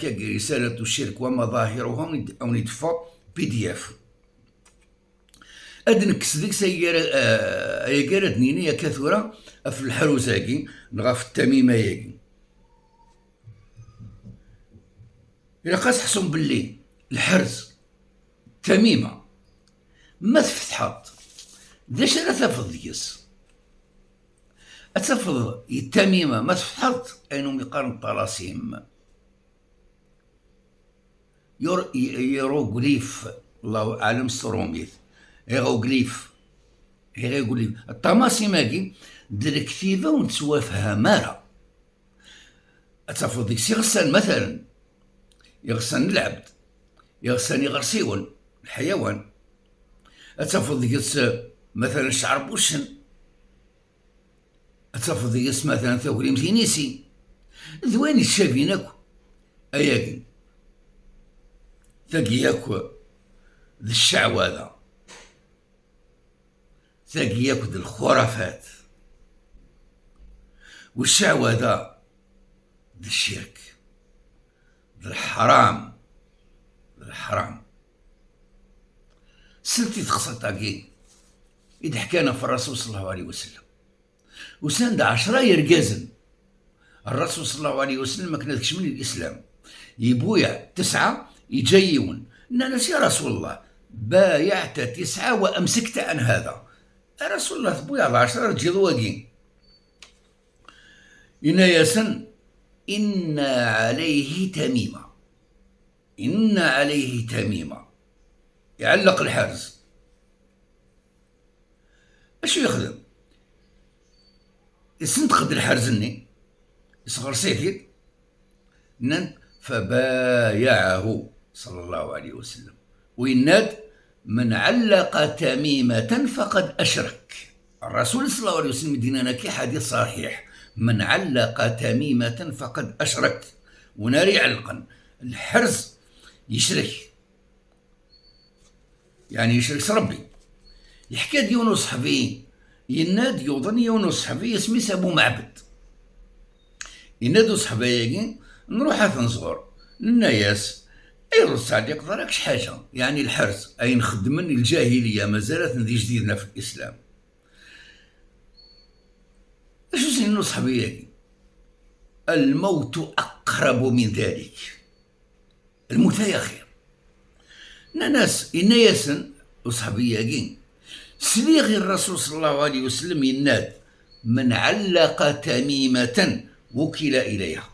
رسالة الشرك ومظاهرها أو ندفع PDF أدنكس ديك سيجارة دنينية كثورة في الحروزاكي نغا في التميمة ياكي إلا قاس حسن باللي الحرز التميمة ما تفتحط داش أنا تفض ديس أتفض التميمة ما تفتحط أينهم يقارن الطلاسيم يروغليف الله أعلم ستروميث هيروغليف الطماسيماكي دير كتيبة ونتسوافها مارا أتفض ديك يغسل مثلا يغسل العبد يغسل يغرسيون الحيوان أتفض ديك مثلا الشعر بوشن أتفض ديك مثلا ثوكري متينيسي ذوين الشافينك أياكي ثاقياك ذي الشعوذة ثاقياك ذي الخرافات والشعوذة ذي الشرك ذي الحرام سنتي تخصطاكي إذا حكانا في الرسول صلى الله عليه وسلم وساند 10 يرقازن الرسول صلى الله عليه وسلم ما كانتش من الإسلام يبويع 9 يجيون ناس يا رسول الله بايعت 9 وأمسكت عن هذا يا رسول الله تبويع 10 تجي ضواقين إناياسا إن عليه تميمة يعلق الحرز أشو يخدم يسنتخد الحرزني يصغر سيتي فبايعه صلى الله عليه وسلم ويناد من علق تميمة فقد أشرك الرسول صلى الله عليه وسلم ديننا كي حديث صحيح من علق تميمة فقد أشرك وناري علقا الحرز يشرك يعني يشرك ربي يحكي ديونو صحفي يناد يوضن يونو صحفي اسمي سابو معبد ينادو صحفي نروح ثنصغر الناس اي رصاد يقدر كش حاجه يعني الحرز اي نخدم من الجاهليه مازالت ذي جديدنا في الاسلام اش سين صحابي الموت اقرب من ذلك الموت يا خير ناس ياسن وصحابي سليغ الرسول صلى الله عليه وسلم يناد من علق تميمه وكل اليها